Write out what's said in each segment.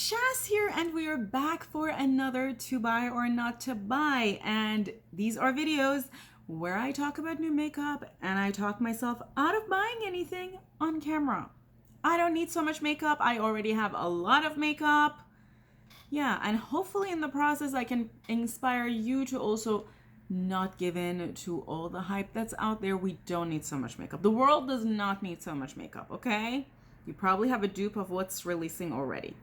Shaz here, and we are back for another to buy or not to buy. And these are videos where I talk about new makeup and I talk myself out of buying anything on camera. I don't need so much makeup. I already have a lot of makeup. Yeah, and hopefully in the process I can inspire you to also not give in to all the hype that's out there. We don't need so much makeup. The world does not need so much makeup, okay? You probably have a dupe of what's releasing already.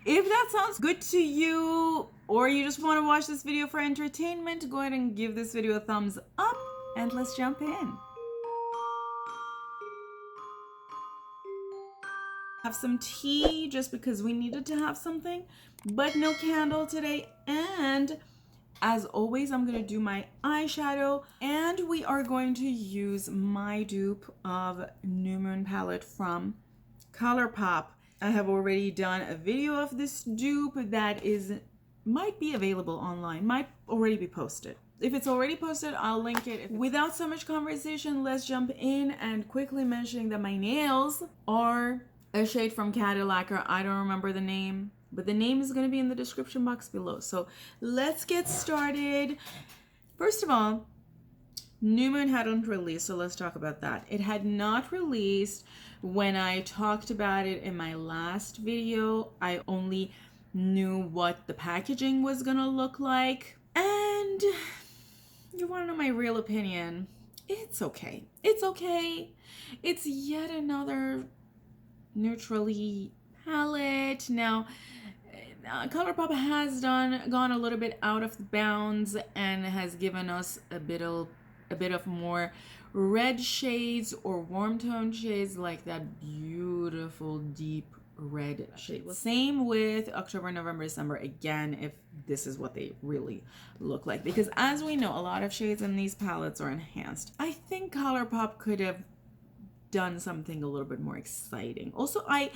If that sounds good to you, or you just want to watch this video for entertainment, go ahead and give this video a thumbs up and let's jump in. Have some tea just because we needed to have something, but no candle today. And as always, I'm going to do my eyeshadow, and we are going to use my dupe of New Moon palette from Colourpop. I have already done a video of this dupe that might be available online, might already be posted. If it's already posted, I'll link it. Without so much conversation, let's jump in and quickly mentioning that my nails are a shade from Cadillacquer. I don't remember the name, but the name is going to be in the description box below. So let's get started. First of all, New Moon hadn't released, so let's talk about that. It had not released when I talked about it in my last video. I only knew what the packaging was gonna look like. And you wanna know my real opinion? It's okay. It's okay. It's yet another neutrally palette. Now, Colourpop has gone a little bit out of bounds and has given us a bit of more red shades or warm tone shades, like that beautiful deep red shade. Same with October, November, December, again, if this is what they really look like, because as we know, a lot of shades in these palettes are enhanced. I think Colourpop could have done something a little bit more exciting. Also, I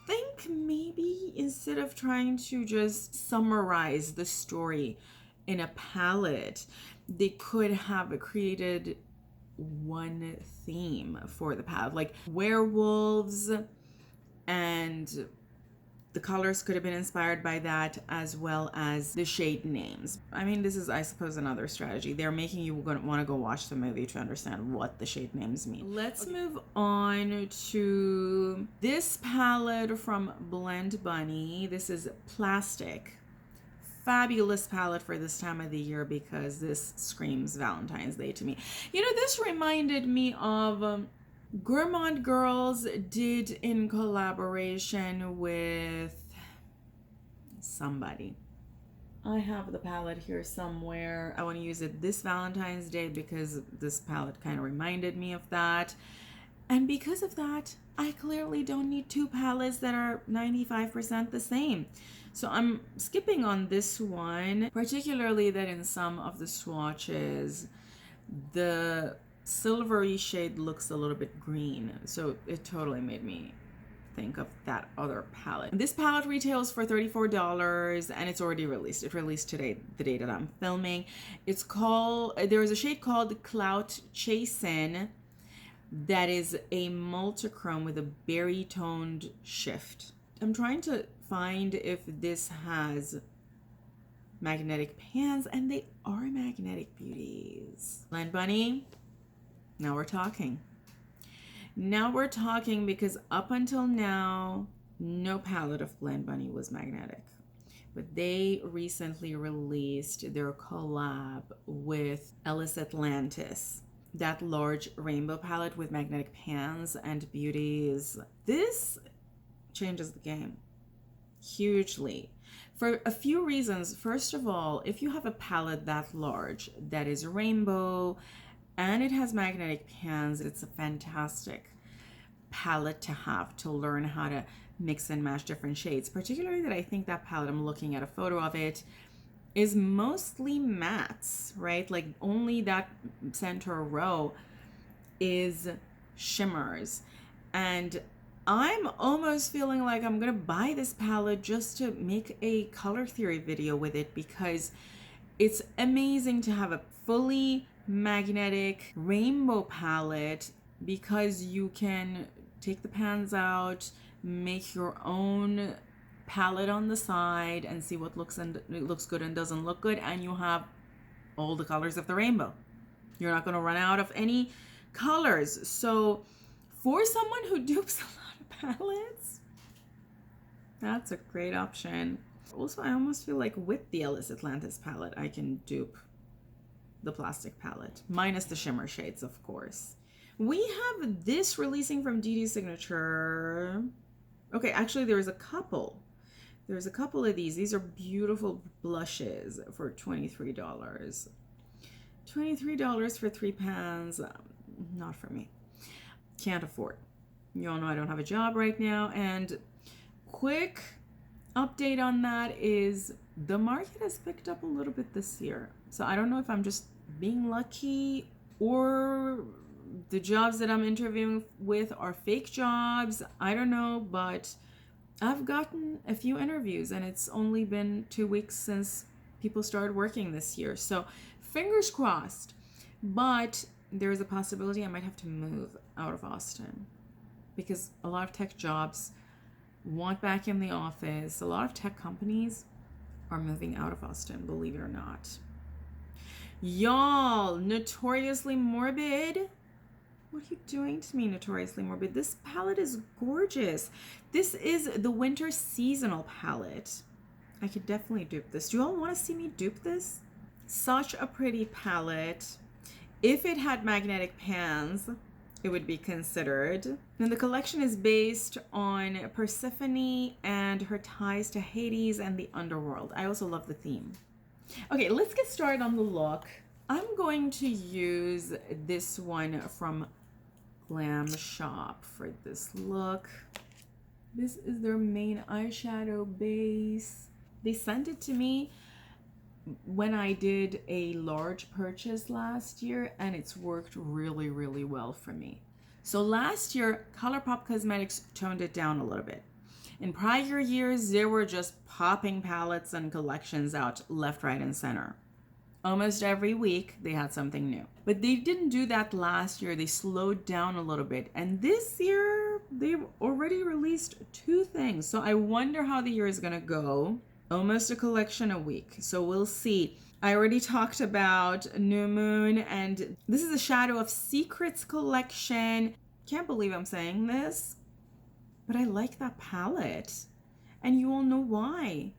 think maybe instead of trying to just summarize the story in a palette, they could have created one theme for the palette, like werewolves, and the colors could have been inspired by that, as well as the shade names. I mean, this is, I suppose, another strategy. They're making you want to go watch the movie to understand what the shade names mean. Let's move on to this palette from Blend Bunny. This is Plastic. Fabulous palette for this time of the year because this screams Valentine's Day to me. You know, this reminded me of Gourmand Girls did in collaboration with somebody. I have the palette here somewhere. I want to use it this Valentine's Day because this palette kind of reminded me of that. And because of that, I clearly don't need two palettes that are 95% the same. So I'm skipping on this one, particularly that in some of the swatches, the silvery shade looks a little bit green. So it totally made me think of that other palette. This palette retails for $34 and it's already released. It released today, the day that I'm filming. It's called, there is a shade called Clout Chasin that is a multichrome with a berry toned shift. I'm trying to find if this has magnetic pans, and they are magnetic beauties. Blend Bunny, now we're talking. Now we're talking because up until now, no palette of Blend Bunny was magnetic. But they recently released their collab with Ellis Atlantis, that large rainbow palette with magnetic pans and beauties. This changes the game hugely for a few reasons. First of all, if you have a palette that large that is rainbow and it has magnetic pans, it's a fantastic palette to have to learn how to mix and match different shades. Particularly that I think that palette, I'm looking at a photo of it, is mostly mattes, right? Like only that center row is shimmers. And I'm almost feeling like I'm gonna buy this palette just to make a color theory video with it, because it's amazing to have a fully magnetic rainbow palette, because you can take the pans out, make your own palette on the side and see what looks good and doesn't look good, and you have all the colors of the rainbow. You're not going to run out of any colors. So for someone who dupes a lot of palettes, that's a great option. Also, I almost feel like with the Ellis Atlantis palette, I can dupe the plastic palette, minus the shimmer shades, of course. We have this releasing from DD Signature. Okay, actually, there's a couple. There's a couple of these. These are beautiful blushes for $23. $23 for 3 pans. Not for me. Can't afford. You all know I don't have a job right now. And quick update on that is the market has picked up a little bit this year. So I don't know if I'm just being lucky or the jobs that I'm interviewing with are fake jobs. I don't know, but I've gotten a few interviews and it's only been 2 weeks since people started working this year. So fingers crossed. But there's a possibility I might have to move out of Austin because a lot of tech jobs want back in the office. A lot of tech companies are moving out of Austin, believe it or not. Y'all, Notoriously Morbid. What are you doing to me, Notoriously Morbid? This palette is gorgeous. This is the winter seasonal palette. I could definitely dupe this. Do you all want to see me dupe this? Such a pretty palette. If it had magnetic pans, it would be considered. And the collection is based on Persephone and her ties to Hades and the underworld. I also love the theme. Okay, let's get started on the look. I'm going to use this one from Glam Shop for this look. This is their main eyeshadow base. They sent it to me when I did a large purchase last year, and it's worked really, really well for me. So last year, Colourpop Cosmetics toned it down a little bit. In prior years, they were just popping palettes and collections out left, right, and center. Almost every week, they had something new. But they didn't do that last year. They slowed down a little bit. And this year, they've already released 2 things. So I wonder how the year is going to go. Almost a collection a week. So we'll see. I already talked about New Moon, and this is a Shadow of Secrets collection. Can't believe I'm saying this, but I like that palette. And you all know why.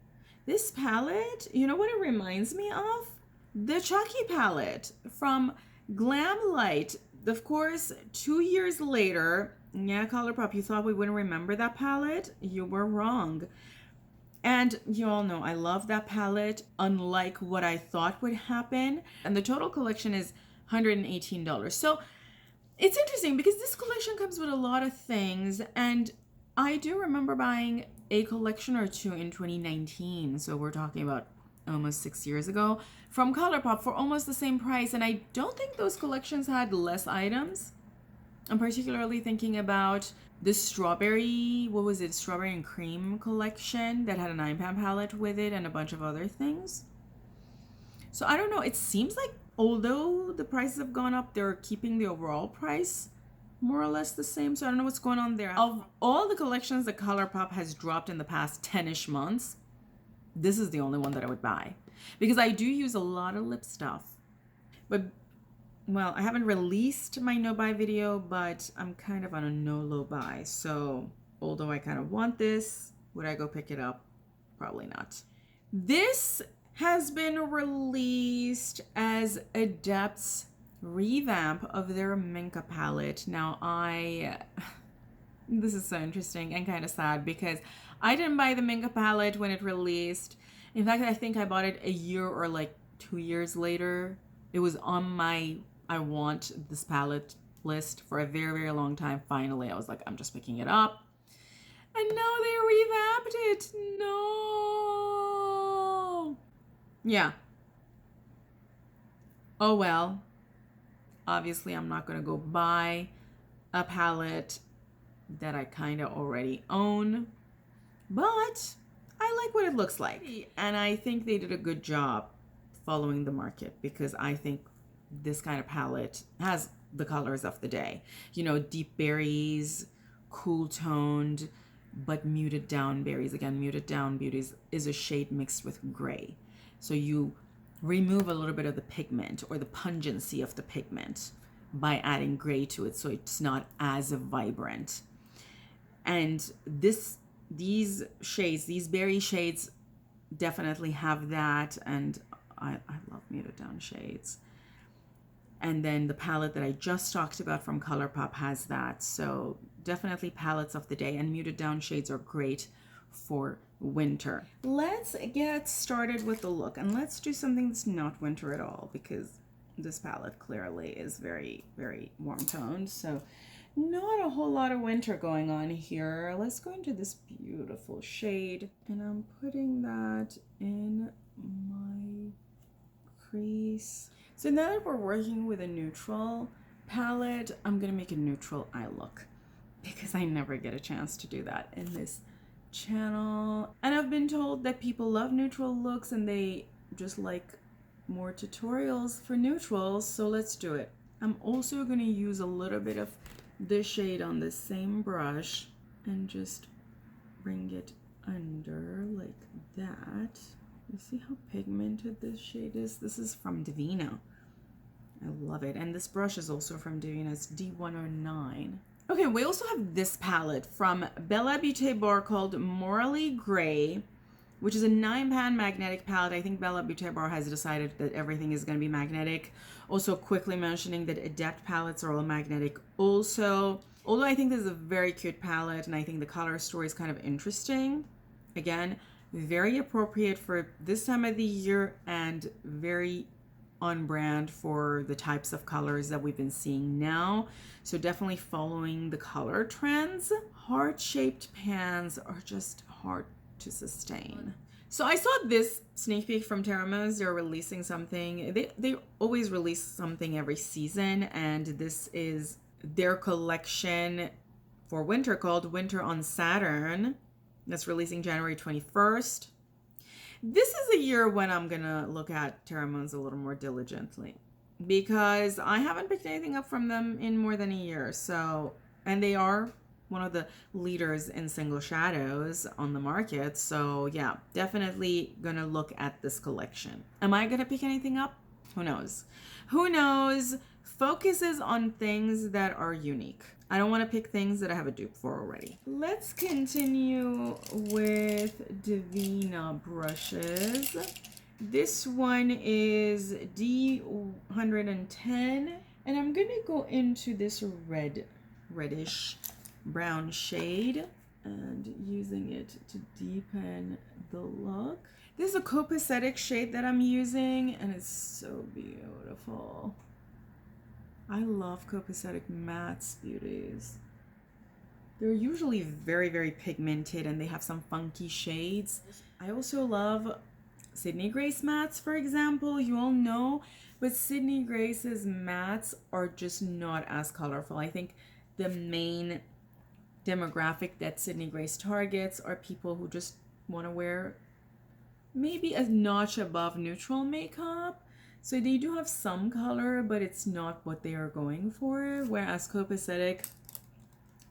This palette, you know what it reminds me of? The Chucky palette from Glam Light. Of course, 2 years later, yeah, Colourpop, you thought we wouldn't remember that palette? You were wrong. And you all know I love that palette, unlike what I thought would happen. And the total collection is $118. So it's interesting because this collection comes with a lot of things. And I do remember buying a collection or 2 in 2019. So we're talking about almost 6 years ago from Colourpop for almost the same price. And I don't think those collections had less items. I'm particularly thinking about the strawberry, what was it? Strawberry and cream collection that had a 9-pan palette with it and a bunch of other things. So I don't know. It seems like although the prices have gone up, they're keeping the overall price more or less the same. So I don't know what's going on there. Of all the collections that Colourpop has dropped in the past 10-ish months, this is the only one that I would buy. Because I do use a lot of lip stuff. But well, I haven't released my no-buy video, but I'm kind of on a no-low buy. So, although I kind of want this, would I go pick it up? Probably not. This has been released as Adept's revamp of their Minka palette. Now, this is so interesting and kind of sad because I didn't buy the Minka palette when it released. In fact, I think I bought it a year or like 2 years later. It was on my I want this palette list for a very, very long time. Finally, I was like, I'm just picking it up. And now they revamped it. No. Yeah. Oh, well. Obviously, I'm not going to go buy a palette that I kind of already own. But I like what it looks like. And I think they did a good job following the market because I think this kind of palette has the colors of the day. You know, deep berries, cool toned, but muted down berries. Again, muted down beauties is a shade mixed with gray. So you remove a little bit of the pigment or the pungency of the pigment by adding gray to it, so it's not as vibrant. And these shades, these berry shades, definitely have that, and I love muted down shades. And then the palette that I just talked about from Colourpop has that. So definitely palettes of the day, and muted down shades are great for winter. Let's get started with the look, and let's do something that's not winter at all, because this palette clearly is very, very warm toned. So not a whole lot of winter going on here. Let's go into this beautiful shade, and I'm putting that in my crease. So now that we're working with a neutral palette, I'm gonna make a neutral eye look, because I never get a chance to do that in this channel. And I've been told that people love neutral looks and they just like more tutorials for neutrals, so let's do it. I'm also going to use a little bit of this shade on the same brush and just bring it under like that. You see how pigmented this shade is? This is from Divina. I love it. And this brush is also from Divina's D109. Okay, we also have this palette from Bella Beauté Bar called Morally Grey, which is a 9-pan magnetic palette. I think Bella Beauté Bar has decided that everything is going to be magnetic. Also quickly mentioning that Adept palettes are all magnetic also. Although I think this is a very cute palette, and I think the color story is kind of interesting. Again, very appropriate for this time of the year and very on brand for the types of colors that we've been seeing now. So definitely following the color trends. Heart-shaped pans are just hard to sustain. So I saw this sneak peek from Teramos. They're releasing something. They always release something every season, and this is their collection for winter called Winter on Saturn. That's releasing January 21st. This is a year when I'm gonna look at Teramos a little more diligently, because I haven't picked anything up from them in more than a year. So, and they are one of the leaders in single shadows on the market. So yeah, definitely gonna look at this collection. Am I gonna pick anything up? Who knows? Who knows? Focuses on things that are unique. I don't want to pick things that I have a dupe for already. Let's continue with Divina brushes. This one is D110, and I'm gonna go into this reddish brown shade and using it to deepen the look. This is a copacetic shade that I'm using, and it's so beautiful. I love copacetic mattes beauties. They're usually very, very pigmented, and they have some funky shades. I also love Sydney Grace mattes, for example. You all know, but Sydney Grace's mattes are just not as colorful. I think the main demographic that Sydney Grace targets are people who just want to wear maybe a notch above neutral makeup. So they do have some color, but it's not what they are going for. Whereas copacetic,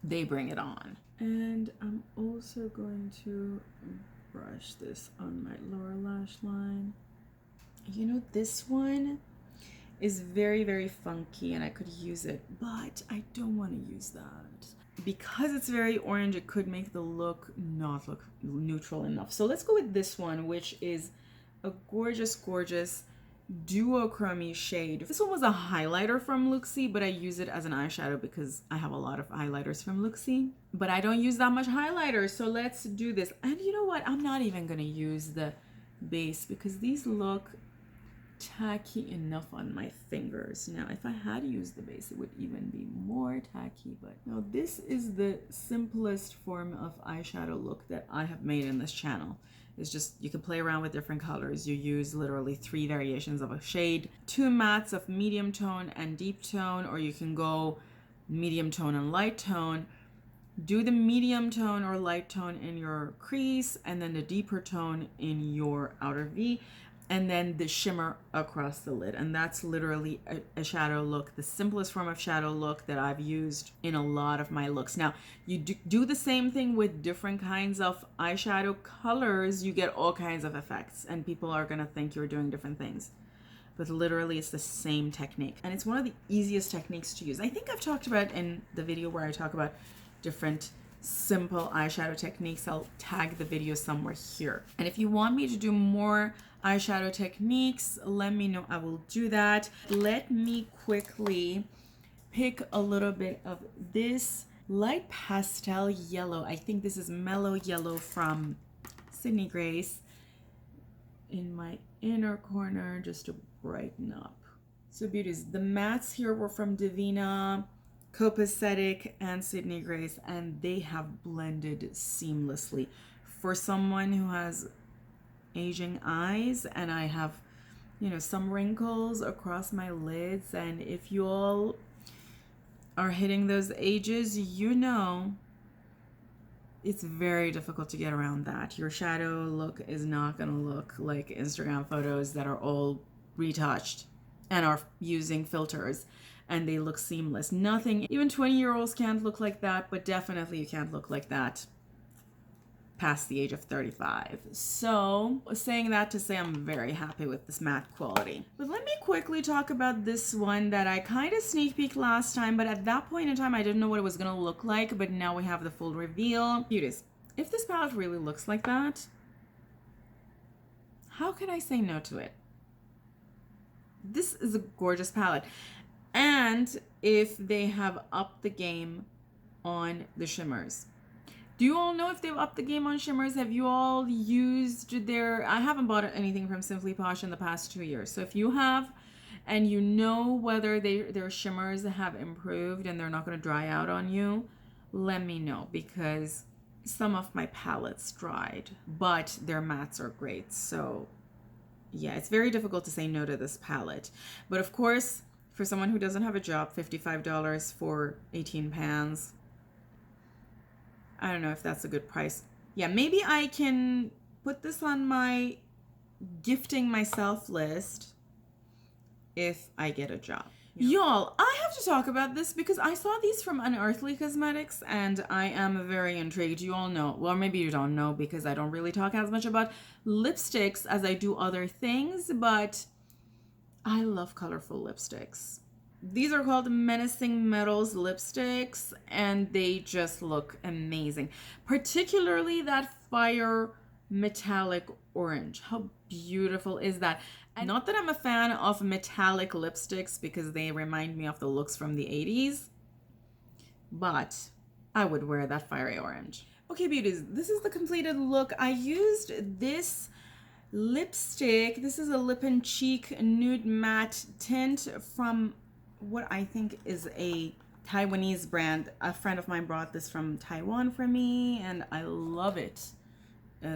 they bring it on. And I'm also going to brush this on my lower lash line. You know, this one is very, very funky, and I could use it, but I don't want to use that. Because it's very orange, it could make the look not look neutral enough. So let's go with this one, which is a gorgeous, gorgeous duochrome shade. This one was a highlighter from Luxie, but I use it as an eyeshadow because I have a lot of highlighters from Luxie, but I don't use that much highlighter. So let's do this. And you know what? I'm not even gonna use the base because these look tacky enough on my fingers. Now, if I had used the base, it would even be more tacky, but no, this is the simplest form of eyeshadow look that I have made in this channel. It's just, you can play around with different colors. You use literally 3 variations of a shade, 2 mattes of medium tone and deep tone, or you can go medium tone and light tone. Do the medium tone or light tone in your crease and then the deeper tone in your outer V. and then the shimmer across the lid. And that's literally a shadow look, the simplest form of shadow look that I've used in a lot of my looks. Now, you do the same thing with different kinds of eyeshadow colors, you get all kinds of effects, and people are gonna think you're doing different things. But literally it's the same technique, and it's one of the easiest techniques to use. I think I've talked about in the video where I talk about different simple eyeshadow techniques. I'll tag the video somewhere here. And if you want me to do more eyeshadow techniques, let me know. I will do that. Let me quickly pick a little bit of this light pastel yellow. I think this is mellow yellow from Sydney Grace in my inner corner just to brighten up. So beauties, the mattes here were from Divina, Copacetic, and Sydney Grace, and they have blended seamlessly. For someone who has aging eyes, and I have, you know, some wrinkles across my lids, and if you all are hitting those ages, you know it's very difficult to get around that. Your shadow look is not gonna look like Instagram photos that are all retouched and are using filters and they look seamless. Nothing, even 20-year-olds can't look like that, but definitely you can't look like that past the age of 35. So saying that to say I'm very happy with this matte quality. But let me quickly talk about this one that I kind of sneak peeked last time, but at that point in time I didn't know what it was gonna look like, but now we have the full reveal. Beauties, if this palette really looks like that, how can I say no to it? This is a gorgeous palette. And if they have upped the game on the shimmers. Do you all know if they've upped the game on shimmers? Have you all used their... I haven't bought anything from Simply Posh in the past 2 years. So if you have, and you know whether their shimmers have improved and they're not going to dry out on you, let me know, because some of my palettes dried, but their mattes are great. So yeah, it's very difficult to say no to this palette. But of course, for someone who doesn't have a job, $55 for 18 pans. I don't know if that's a good price. Yeah, maybe I can put this on my gifting myself list if I get a job. Y'all, I have to talk about this because I saw these from Unearthly Cosmetics and I am very intrigued. You all know, well, maybe you don't know because I don't really talk as much about lipsticks as I do other things, but I love colorful lipsticks. These are called Menacing Metals lipsticks and they just look amazing. Particularly that fire metallic orange. How beautiful is that? And not that I'm a fan of metallic lipsticks because they remind me of the looks from the 80s, but I would wear that fiery orange. Okay, beauties, this is the completed look. I used this lipstick. This is a lip and cheek nude matte tint from what I think is a Taiwanese brand. A friend of mine brought this from Taiwan for me and I love it.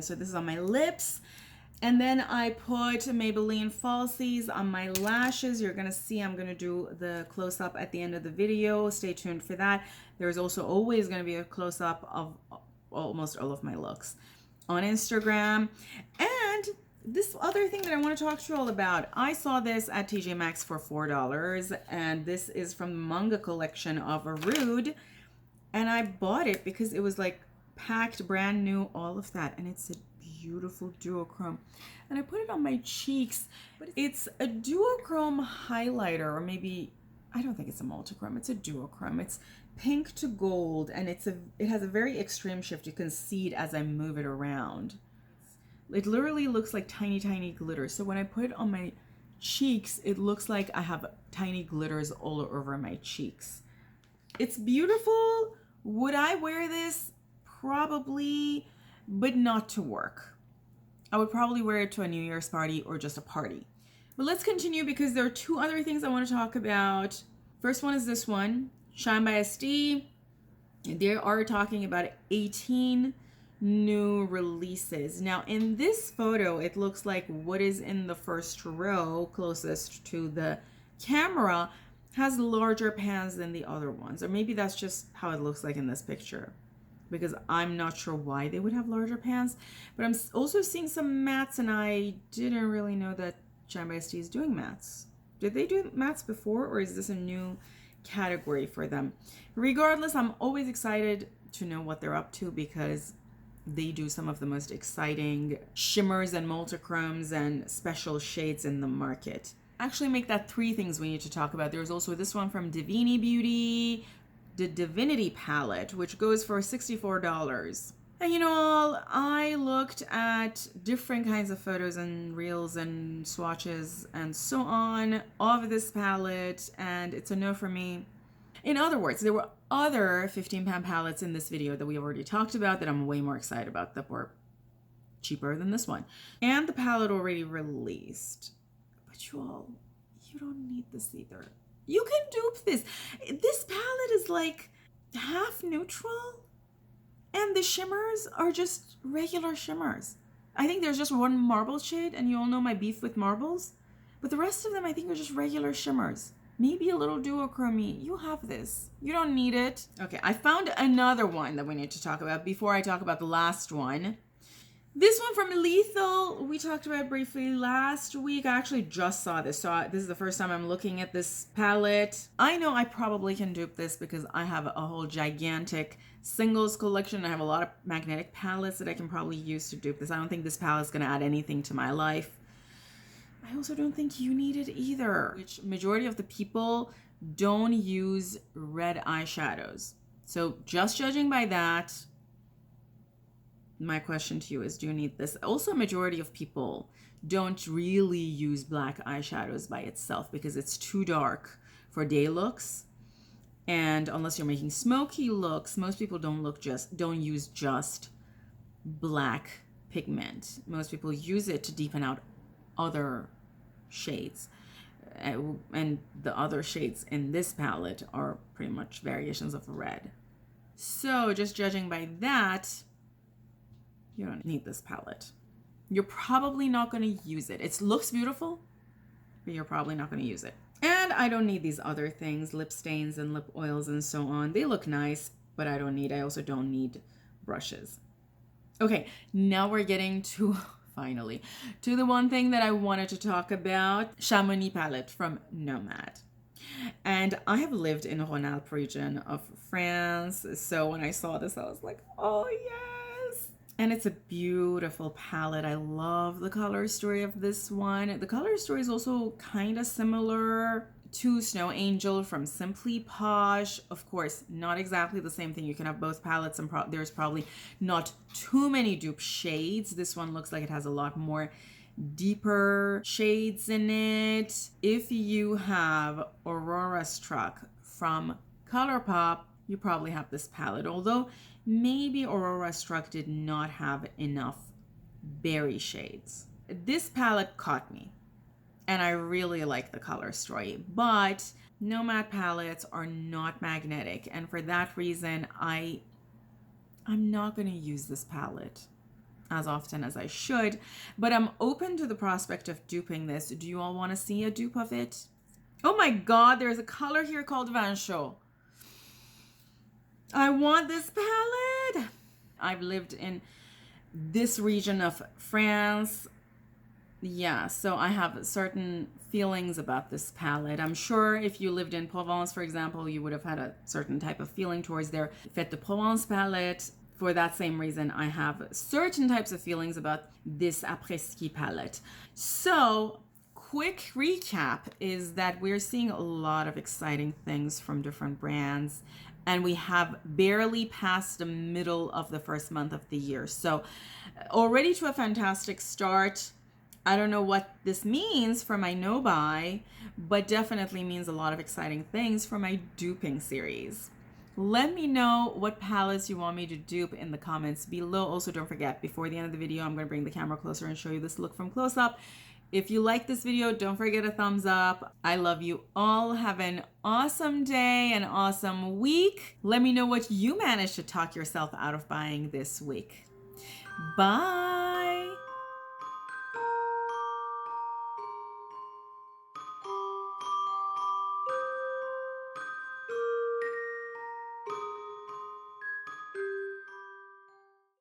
So this is on my lips. And then I put Maybelline Falsies on my lashes. You're gonna see I'm gonna do the close-up at the end of the video. Stay tuned for that. There's also always gonna be a close-up of almost all of my looks on Instagram. And this other thing that I want to talk to you all about, I saw this at TJ Maxx for $4, and this is from the manga collection of Rude, and I bought it because it was like packed, brand new, all of that, and it's a beautiful duochrome, and I put it on my cheeks. But it's a duochrome highlighter, or maybe, I don't think it's a multichrome, it's a duochrome. It's pink to gold, and it has a very extreme shift. You can see it as I move it around. It literally looks like tiny, tiny glitter. So when I put it on my cheeks, it looks like I have tiny glitters all over my cheeks. It's beautiful. Would I wear this? Probably, but not to work. I would probably wear it to a New Year's party or just a party. But let's continue because there are two other things I want to talk about. First one is this one, Shine by SD. They are talking about 18 new releases. Now in this photo, it looks like what is in the first row closest to the camera has larger pans than the other ones, or maybe that's just how it looks like in this picture. because I'm not sure why they would have larger pans. But I'm also seeing some mattes, and I didn't really know that Shine by ST is doing mattes. Did they do mattes before, or is this a new category for them? Regardless, I'm always excited to know what they're up to, because they do some of the most exciting shimmers and multichromes and special shades in the market. Actually, make that 3 things we need to talk about. There's also this one from Divini Beauty, the Divinity palette, which goes for $64. And you know, I looked at different kinds of photos and reels and swatches and so on of this palette, and it's a no for me. In other words, there were other 15-pound palettes in this video that we already talked about that I'm way more excited about, that were cheaper than this one. And the palette already released. But you don't need this either. You can dupe this. This palette is like half neutral, and the shimmers are just regular shimmers. I think there's just one marble shade, and you all know my beef with marbles, but the rest of them I think are just regular shimmers. Maybe a little duochrome. You have this. You don't need it. Okay, I found another one that we need to talk about before I talk about the last one. This one from Lethal, we talked about briefly last week. I actually just saw this, so this is the first time I'm looking at this palette. I know I probably can dupe this because I have a whole gigantic singles collection. I have a lot of magnetic palettes that I can probably use to dupe this. I don't think this palette is going to add anything to my life. I also don't think you need it either, which majority of the people don't use red eyeshadows. So just judging by that, my question to you is, do you need this? Also, majority of people don't really use black eyeshadows by itself because it's too dark for day looks. And unless you're making smoky looks, most people don't use just black pigment. Most people use it to deepen out other shades. And the other shades in this palette are pretty much variations of red. So just judging by that, you don't need this palette. You're probably not going to use it. It looks beautiful, but you're probably not going to use it. And I don't need these other things, lip stains and lip oils and so on. They look nice, but I also don't need brushes. Okay, now we're getting to, finally, to the one thing that I wanted to talk about, Chamonix palette from Nomad. And I have lived in the Rhône-Alpes region of France, so when I saw this, I was like, oh yes! And it's a beautiful palette. I love the color story of this one. The color story is also kind of similar to Snow Angel from Simply Posh. Of course, not exactly the same thing. You can have both palettes, and there's probably not too many dupe shades. This one looks like it has a lot more deeper shades in it. If you have Aurora Struck from Colourpop, you probably have this palette, although maybe Aurora Struck did not have enough berry shades. This palette caught me, and I really like the color story, but Nomad palettes are not magnetic, and for that reason, I'm not going to use this palette as often as I should, but I'm open to the prospect of duping this. Do you all want to see a dupe of it? Oh my god, there's a color here called Vin Chaud. I want this palette. I've lived in this region of France. Yeah, so I have certain feelings about this palette. I'm sure if you lived in Provence, for example, you would have had a certain type of feeling towards their Fête de Provence palette. For that same reason, I have certain types of feelings about this après-ski palette. So, quick recap is that we're seeing a lot of exciting things from different brands, and we have barely passed the middle of the first month of the year. So, already to a fantastic start. I don't know what this means for my no-buy, but definitely means a lot of exciting things for my duping series. Let me know what palettes you want me to dupe in the comments below. Also, don't forget, before the end of the video, I'm going to bring the camera closer and show you this look from close up. If you like this video, don't forget a thumbs up. I love you all. Have an awesome day, an awesome week. Let me know what you managed to talk yourself out of buying this week. Bye.